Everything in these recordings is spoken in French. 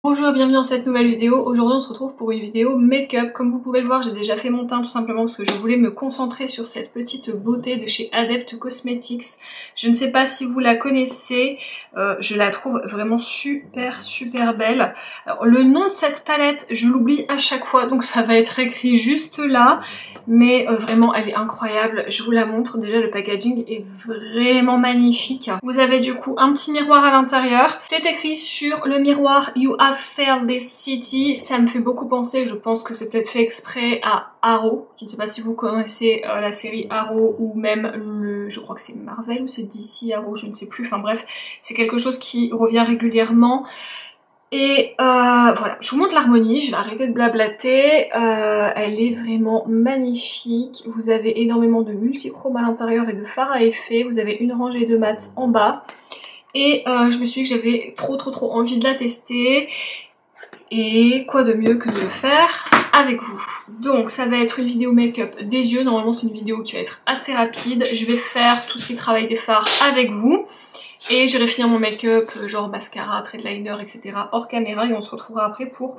Bonjour et bienvenue dans cette nouvelle vidéo. Aujourd'hui on se retrouve pour une vidéo make-up. Comme vous pouvez le voir, j'ai déjà fait mon teint tout simplement parce que je voulais me concentrer sur cette petite beauté de chez Adept Cosmetics. Je ne sais pas si vous la connaissez, je la trouve vraiment super belle. Alors le nom de cette palette, je l'oublie à chaque fois donc ça va être écrit juste là. Mais vraiment elle est incroyable, je vous la montre. Déjà le packaging est vraiment magnifique. Vous avez du coup un petit miroir à l'intérieur. C'est écrit sur le miroir You have failed this city. Ça me fait beaucoup penser, je pense que c'est peut-être fait exprès, à Arrow. Je ne sais pas si vous connaissez la série Arrow ou même je crois que c'est Marvel ou c'est DC Arrow, je ne sais plus. Enfin bref, c'est quelque chose qui revient régulièrement. Et voilà, je vous montre l'harmonie, je vais arrêter de blablater, elle est vraiment magnifique. Vous avez énormément de multichrome à l'intérieur et de fard à effet, vous avez une rangée de mat en bas. Et je me suis dit que j'avais trop envie de la tester. Et quoi de mieux que de le faire avec vous. Donc ça va être une vidéo make-up des yeux, normalement c'est une vidéo qui va être assez rapide. Je vais faire tout ce qui est travail des fards avec vous. Et j'irai finir mon make-up, genre mascara, trait de liner, etc. hors caméra et on se retrouvera après pour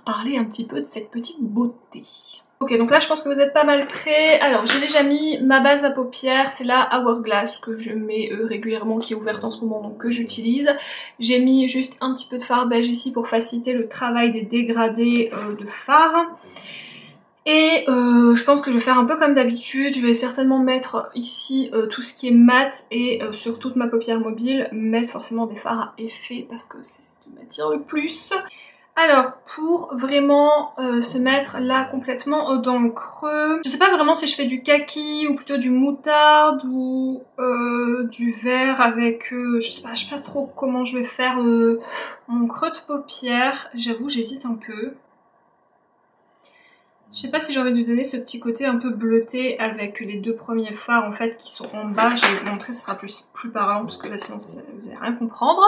parler un petit peu de cette petite beauté. Ok, donc là je pense que vous êtes pas mal prêts. Alors j'ai déjà mis ma base à paupières, c'est la Hourglass que je mets régulièrement, qui est ouverte en ce moment, donc que j'utilise. J'ai mis juste un petit peu de fard beige ici pour faciliter le travail des dégradés de fard. Et je pense que je vais faire un peu comme d'habitude, je vais certainement mettre ici tout ce qui est mat et sur toute ma paupière mobile, mettre forcément des fards à effet parce que c'est ce qui m'attire le plus. Alors, pour vraiment se mettre là complètement dans le creux, je sais pas vraiment si je fais du kaki ou plutôt du moutarde ou du vert avec, je sais pas trop comment je vais faire mon creux de paupière, j'avoue j'hésite un peu. Je sais pas si j'ai envie de lui donner ce petit côté un peu bleuté avec les deux premiers fards en fait qui sont en bas. Je vais vous montrer, ce sera plus parlant parce que là sinon vous allez rien comprendre.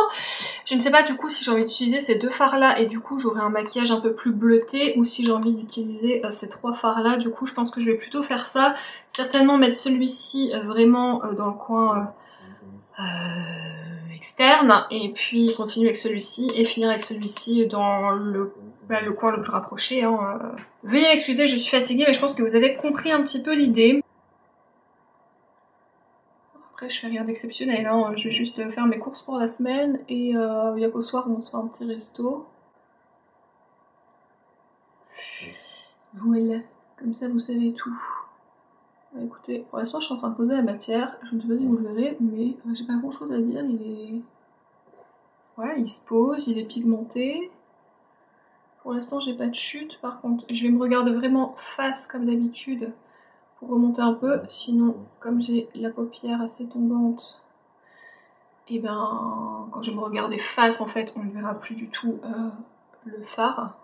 Je ne sais pas du coup si j'ai envie d'utiliser ces deux fards là et du coup j'aurai un maquillage un peu plus bleuté ou si j'ai envie d'utiliser ces trois fards là. Du coup je pense que je vais plutôt faire ça. Certainement mettre celui-ci vraiment dans le coin externe et puis continuer avec celui-ci et finir avec celui-ci dans le coin le plus rapproché. Veuillez m'excuser, je suis fatiguée mais je pense que vous avez compris un petit peu l'idée. Après je fais rien d'exceptionnel, je vais juste faire mes courses pour la semaine et bientôt soir on se fait un petit resto. Voilà, comme ça vous savez tout. Écoutez, pour l'instant je suis en train de poser la matière, je ne sais pas si vous le verrez mais j'ai pas grand chose à dire, ouais, il se pose, il est pigmenté. Pour l'instant j'ai pas de chute, par contre je vais me regarder vraiment face comme d'habitude pour remonter un peu, sinon comme j'ai la paupière assez tombante, et ben quand je vais me regarder face en fait on ne verra plus du tout le fard.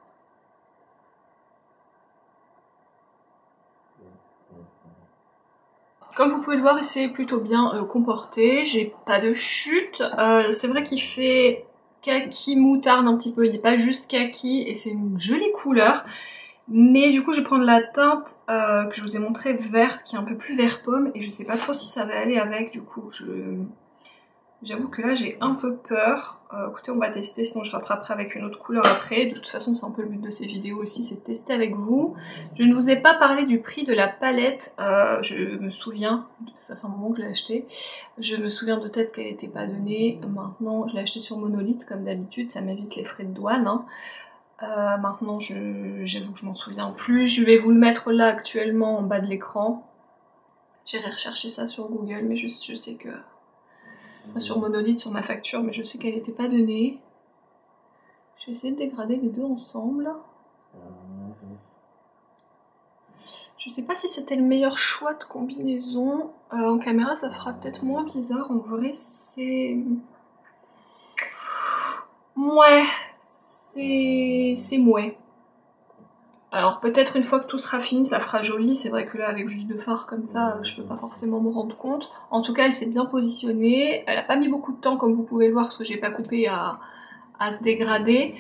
Comme vous pouvez le voir, c'est plutôt bien comporté, j'ai pas de chute, c'est vrai qu'il fait kaki moutarde un petit peu, il n'est pas juste kaki et c'est une jolie couleur. Mais du coup je vais prendre la teinte que je vous ai montrée verte qui est un peu plus vert pomme et je sais pas trop si ça va aller avec, du coup j'avoue que là j'ai un peu peur. Écoutez, on va tester, sinon je rattraperai avec une autre couleur après. De toute façon c'est un peu le but de ces vidéos aussi, c'est de tester avec vous. Je ne vous ai pas parlé du prix de la palette, je me souviens, ça fait un moment que je l'ai achetée, je me souviens de tête qu'elle n'était pas donnée. Maintenant je l'ai achetée sur Monolith comme d'habitude, ça m'évite les frais de douane. Maintenant j'avoue que je m'en souviens plus, je vais vous le mettre là actuellement en bas de l'écran. J'irai rechercher ça sur Google mais je sais que... Enfin, sur Monolith, sur ma facture, mais je sais qu'elle n'était pas donnée. Je vais essayer de dégrader les deux ensemble. Je sais pas si c'était le meilleur choix de combinaison. En caméra ça fera peut-être moins bizarre, en vrai c'est... Ouais, c'est mouais. Alors peut-être une fois que tout sera fini ça fera joli, c'est vrai que là avec juste deux fards comme ça je peux pas forcément me rendre compte. En tout cas elle s'est bien positionnée, elle a pas mis beaucoup de temps comme vous pouvez le voir parce que j'ai pas coupé à se dégrader.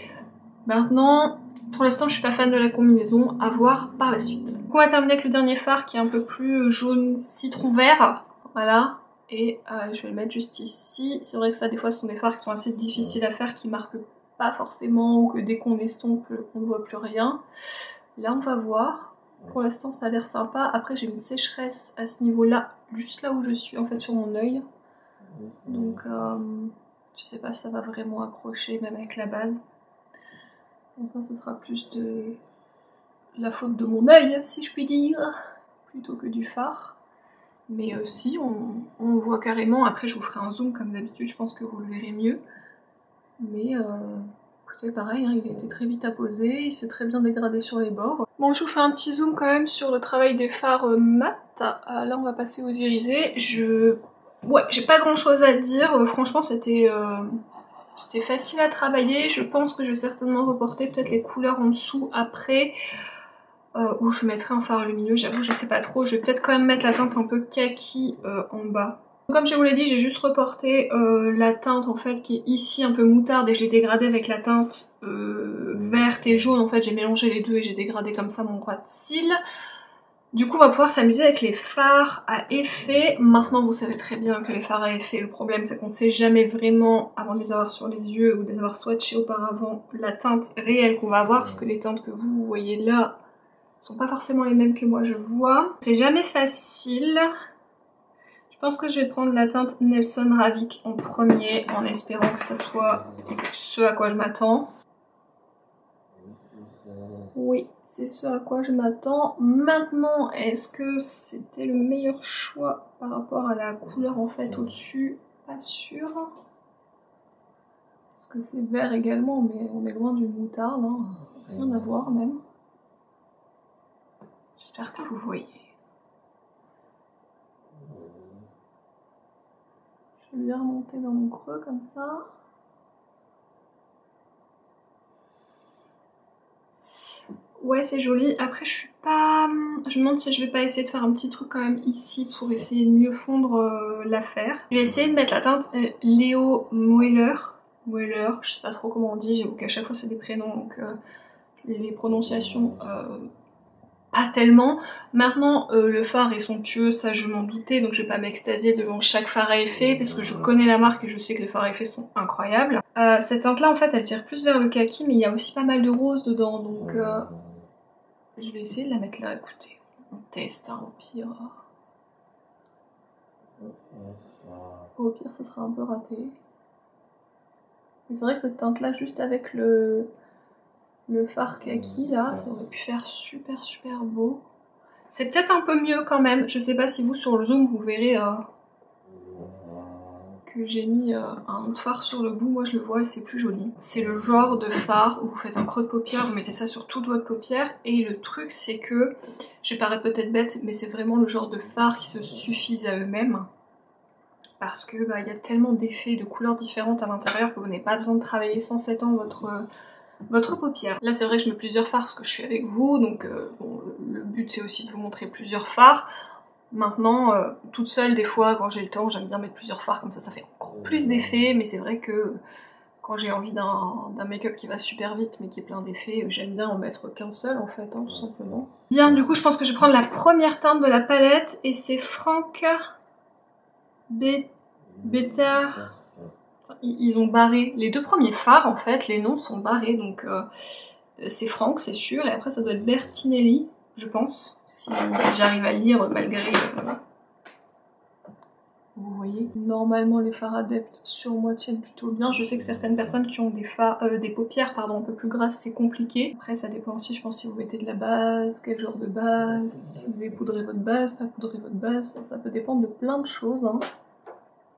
Maintenant pour l'instant je suis pas fan de la combinaison, à voir par la suite. Donc on va terminer avec le dernier fard qui est un peu plus jaune citron vert, voilà. Et je vais le mettre juste ici. C'est vrai que ça des fois ce sont des fards qui sont assez difficiles à faire, qui marquent pas forcément, ou que dès qu'on estompe on ne voit plus rien. Là on va voir. Pour l'instant ça a l'air sympa. Après j'ai une sécheresse à ce niveau là, juste là où je suis en fait sur mon œil. Donc je sais pas si ça va vraiment accrocher même avec la base. Donc ça ce sera plus de la faute de mon œil si je puis dire, plutôt que du fard. Mais si on le voit carrément. Après je vous ferai un zoom comme d'habitude, je pense que vous le verrez mieux. Mais écoutez pareil, hein, il a été très vite apposé, il s'est très bien dégradé sur les bords. Bon je vous fais un petit zoom quand même sur le travail des fards mat. Là on va passer aux irisés. Ouais, j'ai pas grand chose à dire, franchement c'était facile à travailler. Je pense que je vais certainement reporter peut-être les couleurs en dessous après. Ou je mettrai un fard lumineux, j'avoue je sais pas trop. Je vais peut-être quand même mettre la teinte un peu kaki en bas. Comme je vous l'ai dit, j'ai juste reporté la teinte en fait qui est ici un peu moutarde et je l'ai dégradée avec la teinte verte et jaune. En fait j'ai mélangé les deux et j'ai dégradé comme ça mon ras de cils. Du coup on va pouvoir s'amuser avec les fards à effet. Maintenant vous savez très bien que les fards à effet, le problème c'est qu'on ne sait jamais vraiment avant de les avoir sur les yeux ou de les avoir swatchés auparavant la teinte réelle qu'on va avoir, parce que les teintes que vous voyez là sont pas forcément les mêmes que moi je vois. C'est jamais facile. Je pense que je vais prendre la teinte Nelson Ravik en premier en espérant que ça soit ce à quoi je m'attends. Oui, c'est ce à quoi je m'attends. Maintenant, est-ce que c'était le meilleur choix par rapport à la couleur en fait au-dessus? Pas sûr. Parce que c'est vert également, mais on est loin du moutarde, hein. Rien à voir même. J'espère que vous voyez. Je vais bien remonter dans mon creux comme ça. Ouais c'est joli. Après je suis pas... Je me demande si je vais pas essayer de faire un petit truc quand même ici pour essayer de mieux fondre l'affaire. Je vais essayer de mettre la teinte Léo Mueller. Mueller, je sais pas trop comment on dit, j'avoue qu'à chaque fois c'est des prénoms donc les prononciations pas tellement. Maintenant le fard est somptueux, ça je m'en doutais, donc je vais pas m'extasier devant chaque fard à effet parce que je connais la marque et je sais que les fards à effet sont incroyables. Cette teinte là en fait elle tire plus vers le kaki, mais il y a aussi pas mal de rose dedans, donc je vais essayer de la mettre là. Écoutez, on teste, hein, au pire. Au pire ça sera un peu raté. Mais c'est vrai que cette teinte là juste avec le fard kaki là, ça aurait pu faire super super beau. C'est peut-être un peu mieux quand même, je sais pas si vous sur le zoom vous verrez que j'ai mis un fard sur le bout, moi je le vois et c'est plus joli. C'est le genre de fard où vous faites un creux de paupière, vous mettez ça sur toute votre paupière et le truc c'est que, je parais peut-être bête, mais c'est vraiment le genre de fard qui se suffisent à eux-mêmes. Parce que bah, y a tellement d'effets, de couleurs différentes à l'intérieur que vous n'avez pas besoin de travailler sans s'étendre votre paupière. Là c'est vrai que je mets plusieurs fards parce que je suis avec vous, donc bon, le but c'est aussi de vous montrer plusieurs fards. Maintenant, toute seule des fois quand j'ai le temps, j'aime bien mettre plusieurs fards comme ça fait encore plus d'effets, mais c'est vrai que quand j'ai envie d'un make-up qui va super vite mais qui est plein d'effets, j'aime bien en mettre qu'un seul en fait, hein, tout simplement. Bien, du coup je pense que je vais prendre la première teinte de la palette et c'est Franck Better. Ils ont barré les deux premiers fards en fait, les noms sont barrés, donc c'est Franck c'est sûr, et après ça doit être Bertinelli je pense, si j'arrive à lire malgré... Vous voyez, normalement les fards adeptes sur moi tiennent plutôt bien. Je sais que certaines personnes qui ont des paupières un peu plus grasses c'est compliqué. Après ça dépend aussi je pense si vous mettez de la base, quel genre de base, si vous voulez poudrer votre base, pas poudrer votre base, ça peut dépendre de plein de choses, hein.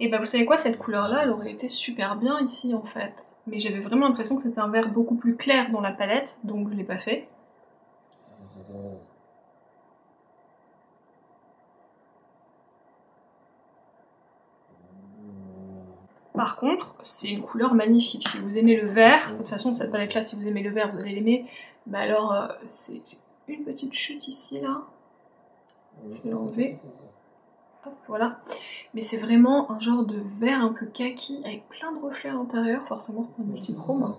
Et bah vous savez quoi, cette couleur là elle aurait été super bien ici en fait. Mais j'avais vraiment l'impression que c'était un vert beaucoup plus clair dans la palette, donc je l'ai pas fait. Par contre, c'est une couleur magnifique. Si vous aimez le vert, de toute façon cette palette là, si vous aimez le vert, vous allez l'aimer. Mais alors, c'est une petite chute ici là. Je vais l'enlever. Hop, voilà. Mais c'est vraiment un genre de vert un peu kaki avec plein de reflets à l'intérieur. Forcément c'est un multichrome.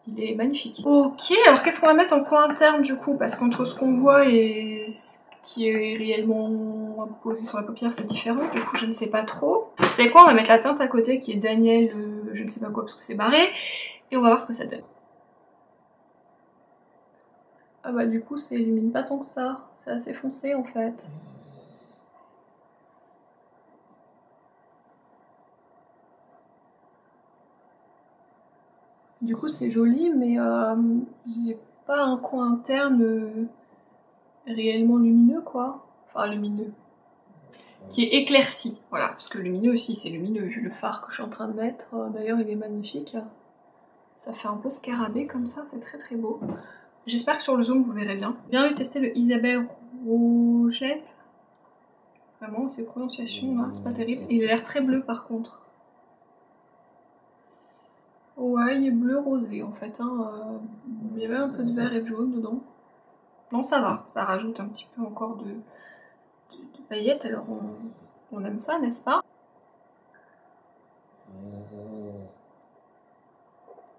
Il est magnifique. Ok, alors qu'est-ce qu'on va mettre en point interne du coup? Parce qu'entre ce qu'on voit et ce qui est réellement posé sur la paupière c'est différent, du coup je ne sais pas trop. Vous savez quoi, on va mettre la teinte à côté qui est Daniel je ne sais pas quoi parce que c'est barré. et on va voir ce que ça donne. Ah bah du coup ça illumine pas tant que ça, c'est assez foncé en fait. Du coup c'est joli mais j'ai pas un coin interne réellement lumineux quoi. Enfin lumineux. Qui est éclairci, voilà, parce que lumineux aussi c'est lumineux vu le phare que je suis en train de mettre. D'ailleurs il est magnifique. Ça fait un peu scarabée comme ça, c'est très très beau. J'espère que sur le zoom vous verrez bien. J'ai bien envie de tester le Isabelle Roget. Vraiment, ces prononciations là, c'est pas terrible. Il a l'air très bleu par contre. Ouais, il est bleu rosé en fait. Hein. Il y avait un peu de vert et de jaune dedans. Non, ça va, ça rajoute un petit peu encore de paillettes, alors on aime ça, n'est-ce pas?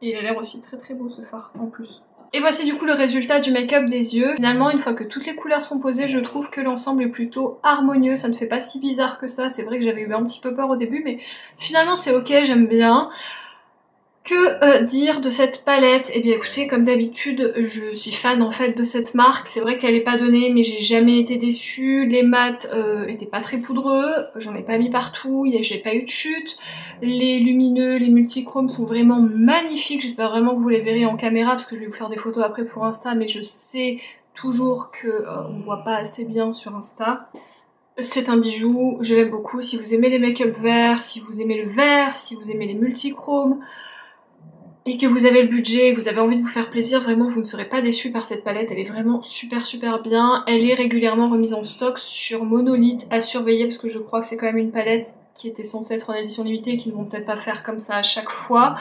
Et il a l'air aussi très très beau ce phare en plus. Et voici du coup le résultat du make-up des yeux. Finalement, une fois que toutes les couleurs sont posées, je trouve que l'ensemble est plutôt harmonieux. Ça ne fait pas si bizarre que ça. C'est vrai que j'avais eu un petit peu peur au début, mais finalement c'est ok, j'aime bien. Que dire de cette palette? Eh bien écoutez, comme d'habitude, je suis fan en fait de cette marque. C'est vrai qu'elle est pas donnée, mais j'ai jamais été déçue. Les mats étaient pas très poudreux, j'en ai pas mis partout, j'ai pas eu de chute. Les lumineux, les multichromes sont vraiment magnifiques. J'espère vraiment que vous les verrez en caméra, parce que je vais vous faire des photos après pour Insta, mais je sais toujours que on voit pas assez bien sur Insta. C'est un bijou, je l'aime beaucoup. Si vous aimez les make-up verts, si vous aimez le vert, si vous aimez les multichromes, et que vous avez le budget, que vous avez envie de vous faire plaisir, vraiment vous ne serez pas déçus par cette palette. Elle est vraiment super super bien. Elle est régulièrement remise en stock sur Monolith, à surveiller parce que je crois que c'est quand même une palette qui était censée être en édition limitée et qu'ils ne vont peut-être pas faire comme ça à chaque fois.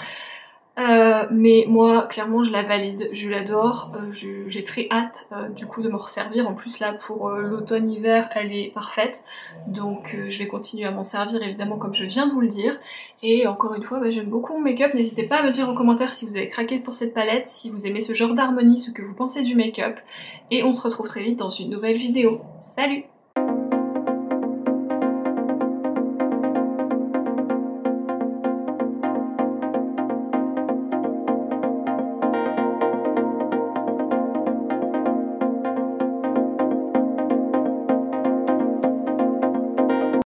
Mais moi clairement je la valide, je l'adore, j'ai très hâte du coup de m'en resservir. En plus là pour l'automne-hiver elle est parfaite, donc je vais continuer à m'en servir évidemment comme je viens de vous le dire. Et encore une fois bah, j'aime beaucoup mon make-up, n'hésitez pas à me dire en commentaire si vous avez craqué pour cette palette, si vous aimez ce genre d'harmonie, ce que vous pensez du make-up, et on se retrouve très vite dans une nouvelle vidéo. Salut!